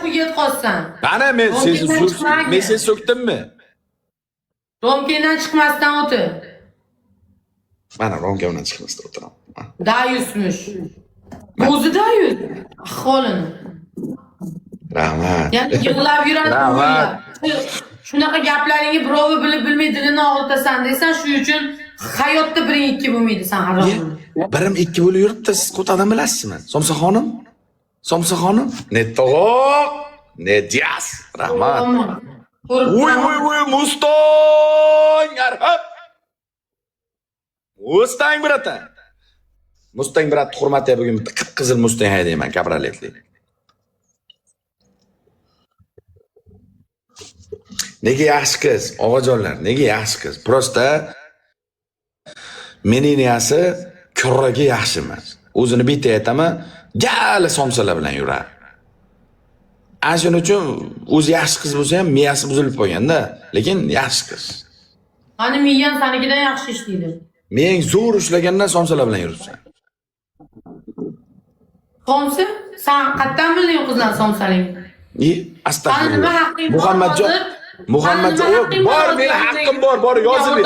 quyga qolsan. Qani men seni so'kdimmi? Romkangdan chiqmasdan o'ti. Mana romkamdan chiqmasdan o'tiraman. Dayusmush. O'zi dayus. Ahvolini. Rahmat. Ya'ni yig'lab yuradi Rahmat. Shunaqa gaplaringni birovi bilib bilmay dilini og'ritasan desan, shu uchun hayotda biring ikki bo'lmaydi san harom. Birim ikki bo'lib yuribdi, siz qo'tadan bilasizmi? Somsaxonim? Somsaxonim? Ne to'g'oq, ne dias. Rahmat. Voy, Mustang, arhab. Mustang bratan. Mustang brat, hurmatli bugun bitta qip-qizil Mustang haydayman, kabraletli. Nega yaxshi qiz, og'ajonlar, nega yaxshi qiz? Prosta meniniyasi kurraga yaxshi emas. O'zini bitta aytaman, jala somsalar bilan yuradi. Ana shuning uchun o'zi yaxshi qiz bo'lsa ham miyasi buzilib qolganda, lekin yaxshi qiz. Qani miyan sanikidan yaxshi ishlaydi. Men zo'r ishlagandan somsalar bilan yuribsan. Somsa? Sen qayerdan bilding qizlar somsaling? Astag'firullah. Muhammadjon, bor, meni haqqim bor, yozib ber.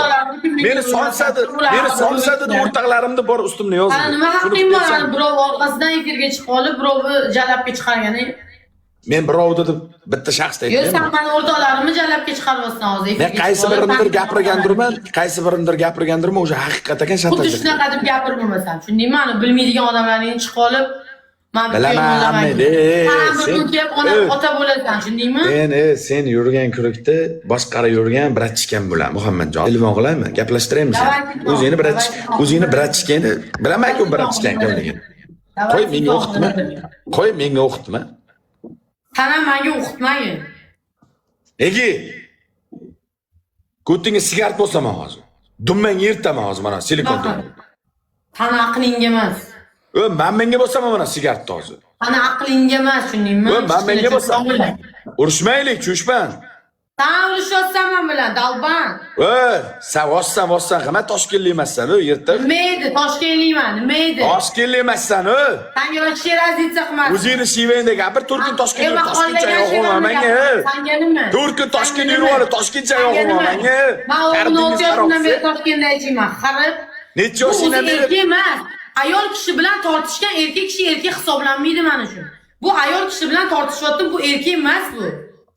Meni somsada o'rtoqlarimni bor ustimda yozib ber. Nima haqqing bor? Birov orqasidan efirga chiqib olib, birovni jalabga chiqargani. Men birov deb bitta shaxsda aytdim. Yo'q, sen meni o'rtoqlarimni jalabga chiqaryapsan hozir. Men qaysi birimdir gapirgandirman, o'sha haqiqat ekan shantaj. Xuddi shunaqa deb gapirmasan. Tushundingmi? Mani bilmaydigan odamlarning chiqib olib, men bilaman, sen ota bo'lasan, tushundingmi? Sen yurgan kurikda boshqarib yurgan bratchikam bo'ladi, Muhammadjon. Ilmon qilaymi? Gaplashtiraymi sen? O'zingni bratchikangni bilaman-ku bratchikang kimligini. Qo'y menga o'qitma. Sana menga o'qitmagin. Nega? Ko'tingga sigaret bo'lsaman hozir. Dummangni yirtaman hozir mana silikonda. Sana aqlingga emas. Men menga bo'lsaman mana sigaretni hozir. Sana aqlingga emas, tushundingmi? Men menga bo'lsaman. Urushmaylik, chushpan. Sen urushyapsan men bilan, dalban. Sen vossan qilma, Toshkentlik emassan, yirtiq. Nima edi? Toshkentlikman, nima edi? Toshkentlik emassan, Senga ochib razitsa qilmadim. O'zingni shivangda gapir, Turkun Toshkentcha yo'qolma menga. Senga nima? Turkun Toshkentga yurib olib, Toshkentcha yo'qolma menga. Men o'g'limni o'qiyotgandan beri Toshkentda aytayman, qarib. Necha yoshingdan beri? Erkak emas. Ayol kishi bilan tortishgan erkak kishi erkak hisoblanmaydi mana shu. Bu ayol kishi bilan tortishyapti, bu erkak emas bu.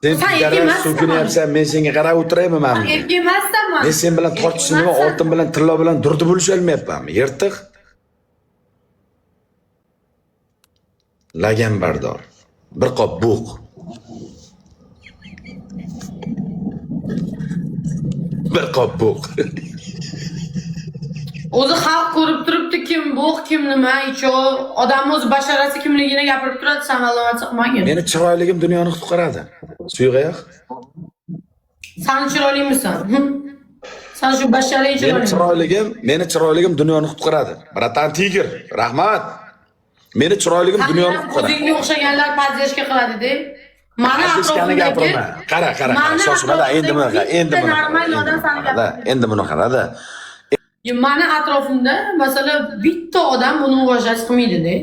Sen erkak emassan, men senga qarab o'tiraymi men? Erkak emassan men. Men sen bilan tortishni nima oltin bilan, tilla bilan durdi bo'lisha olmayapmanmi? Yirtiq. Lagan bardor. Bir qop buq. Bir qop buq. O'zi xalq ko'rib turibdi kim bu, kim nima, icho, odam o'z basharasi kimligini gapirib turadi, sen ma'lumot qilmagin. Meni chiroyligim dunyoni qutqaradi. Suyg'ayoq. Sen chiroylimisan? Sen shu bashariy Meni chiroyligim dunyoni qutqaradi. Bratan Tigr, rahmat. Meni chiroyligim dunyoni qutqaradi. O'zingga o'xshaganlar podдержка qiladi-da. Mana atrofimda gapirma. Qara, shoshmada, endi buni qarada. Mana atrofimda, masalan, bitta odam buni uvojlash qilmaydi-da.